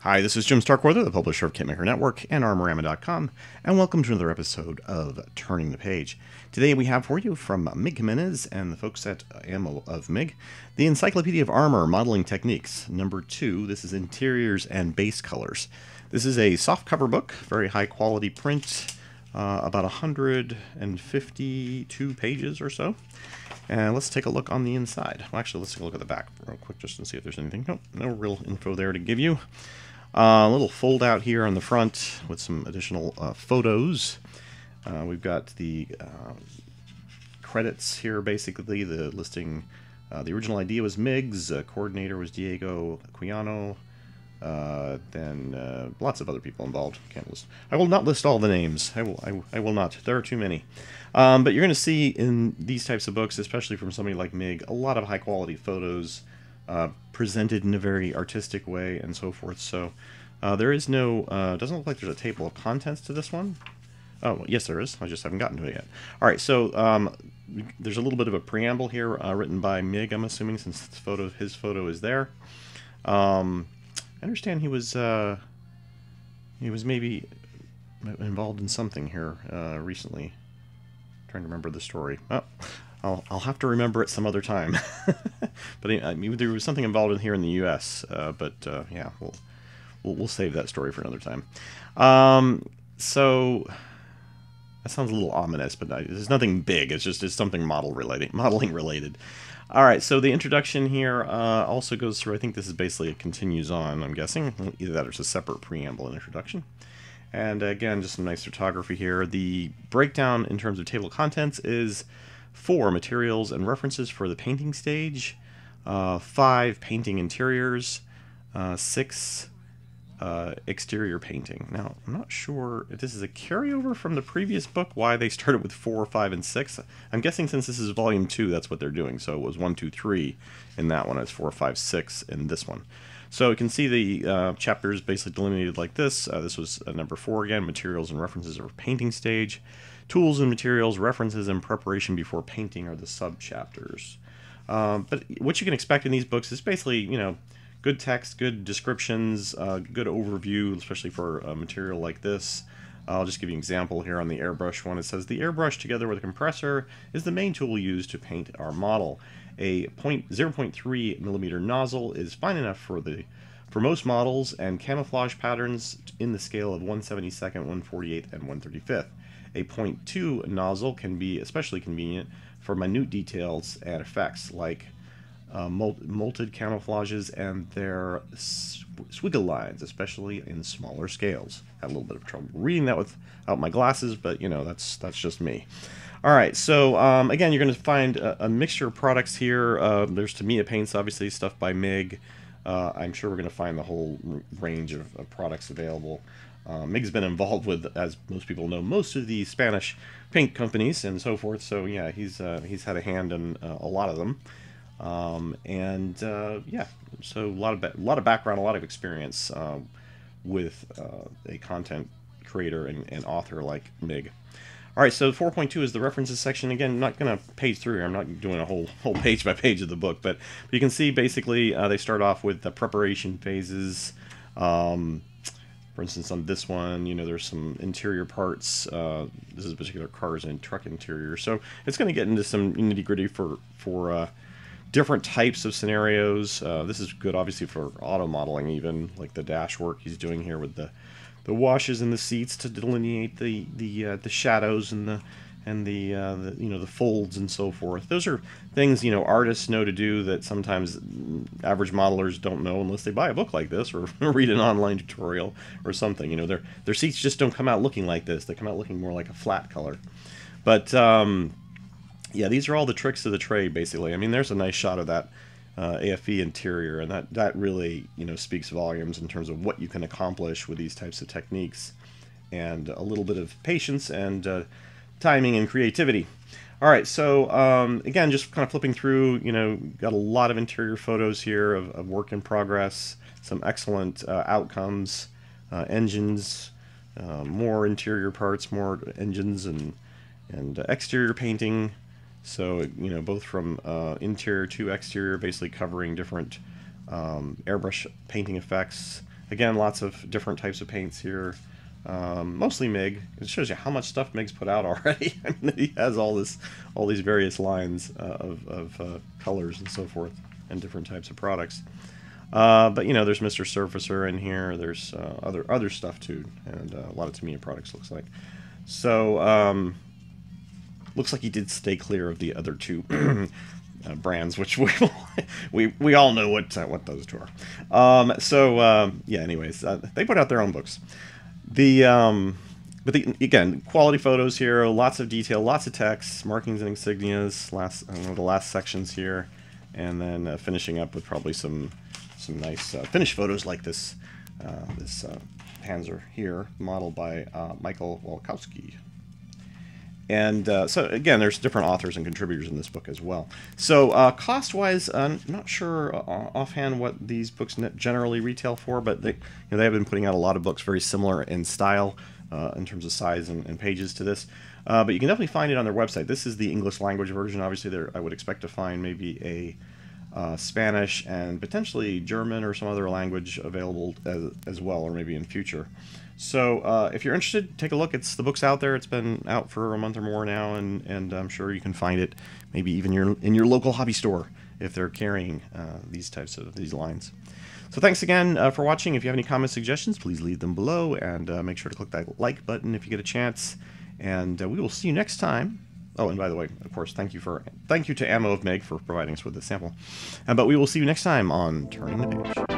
Hi, this is Jim Starkweather, the publisher of Kitmaker Network and Armour.com, and welcome to another episode of Turning the Page. Today we have for you from Mig Jiménez and the folks at Ammo of Mig, the Encyclopedia of Armour Modeling Techniques, number 2. This is Interiors and Base Colors. This is a softcover book, very high quality print, about 152 pages or so. And let's take a look on the inside. Well, actually, let's take a look at the back real quick just to see if there's anything. Nope, no real info there to give you. A little fold out here on the front with some additional photos. We've got the credits here, basically, the listing. The original idea was Mig's, coordinator was Diego Quiano, then lots of other people involved. Can't list. I will not list all the names. I will not. There are too many. But you're going to see in these types of books, especially from somebody like Mig, a lot of high quality photos presented in a very artistic way and so forth. So there is no, doesn't look like there's a table of contents to this one. Oh, yes there is. I just haven't gotten to it yet. All right, so there's a little bit of a preamble here written by Mig, I'm assuming, since his photo is there. I understand he was maybe involved in something here recently. Trying to remember the story. Oh, I'll have to remember it some other time. But I mean, there was something involved in here in the U.S. Yeah, we'll save that story for another time. So that sounds a little ominous, but there's nothing big. It's something modeling related. All right. So the introduction here also goes through. I think this is basically it continues on. I'm guessing either that or it's a separate preamble and introduction. And again, just some nice photography here. The breakdown in terms of table of contents is 4 materials and references for the painting stage, 5 painting interiors, 6 exterior painting. Now, I'm not sure if this is a carryover from the previous book, why they started with 4, 5, and 6. I'm guessing since this is volume 2, that's what they're doing. So it was 1, 2, 3 in that one. It's 4, 5, 6 in this one. So you can see the chapters basically delineated like this. This was number 4 again, materials and references for painting stage. Tools and materials, references, and preparation before painting are the sub-chapters. But what you can expect in these books is basically, you know, good text, good descriptions, good overview, especially for a material like this. I'll just give you an example here on the airbrush one. It says, the airbrush together with a compressor is the main tool used to paint our model. A 0.3 millimeter nozzle is fine enough for most models, and camouflage patterns in the scale of 1/72, 1/48, and 1/35. A 0.2 nozzle can be especially convenient for minute details and effects like molted camouflages and their swiggle lines, especially in smaller scales. Had a little bit of trouble reading that without my glasses, but you know, that's just me. All right, so again, you're going to find a mixture of products here. There's Tamiya paints, obviously, stuff by Mig. I'm sure we're going to find the whole range of products available. Mig's been involved with, as most people know, most of the Spanish paint companies and so forth. So yeah, he's had a hand in a lot of them. Yeah, so a lot of background, a lot of experience with a content creator and author like Mig. All right, so 4.2 is the references section. Again, I'm not going to page through here. I'm not doing a whole page by page of the book, but you can see basically they start off with the preparation phases. For instance, on this one, you know, there's some interior parts. This is particular cars and truck interior. So it's going to get into some nitty-gritty for different types of scenarios. This is good, obviously, for auto modeling, even like the dash work he's doing here with the washes and the seats to delineate the shadows and the you know, the folds and so forth. Those are things, you know, artists know to do that sometimes average modelers don't know unless they buy a book like this or read an online tutorial or something. You know, their seats just don't come out looking like this. They come out looking more like a flat color. But yeah, these are all the tricks of the trade, basically. I mean, there's a nice shot of that AFE interior, and that really, you know, speaks volumes in terms of what you can accomplish with these types of techniques, and a little bit of patience and timing and creativity. All right, so again, just kind of flipping through, you know, got a lot of interior photos here of work in progress, some excellent outcomes, engines, more interior parts, more engines, and exterior painting. So, you know, both from interior to exterior, basically covering different airbrush painting effects, Again, lots of different types of paints here. Mostly MIG. It shows you how much stuff MIG's put out already. I mean, he has all these various lines of colors and so forth, and different types of products. But you know, there's Mr. Surfacer in here. There's other stuff too, and a lot of Tamiya products looks like. So looks like he did stay clear of the other two brands, which we all know what those two are. Yeah. Anyways, they put out their own books. Again, quality photos here, lots of detail, lots of text, markings and insignias. The last sections here, and then finishing up with probably some nice finished photos like this Panzer here, modeled by Michael Walkowski. And so again, there's different authors and contributors in this book as well. So cost-wise, I'm not sure offhand what these books generally retail for, but they have been putting out a lot of books very similar in style, in terms of size and pages to this. But you can definitely find it on their website. This is the English language version. Obviously, I would expect to find maybe a Spanish and potentially German or some other language available as well, or maybe in future. So if you're interested, take a look. The book's out there. It's been out for a month or more now, and I'm sure you can find it maybe even in your local hobby store if they're carrying these lines. So thanks again for watching. If you have any comments, suggestions, please leave them below, and make sure to click that like button if you get a chance. And we will see you next time. Oh, and by the way, of course, thank you to Ammo of Mig for providing us with this sample. But we will see you next time on Turning the Page.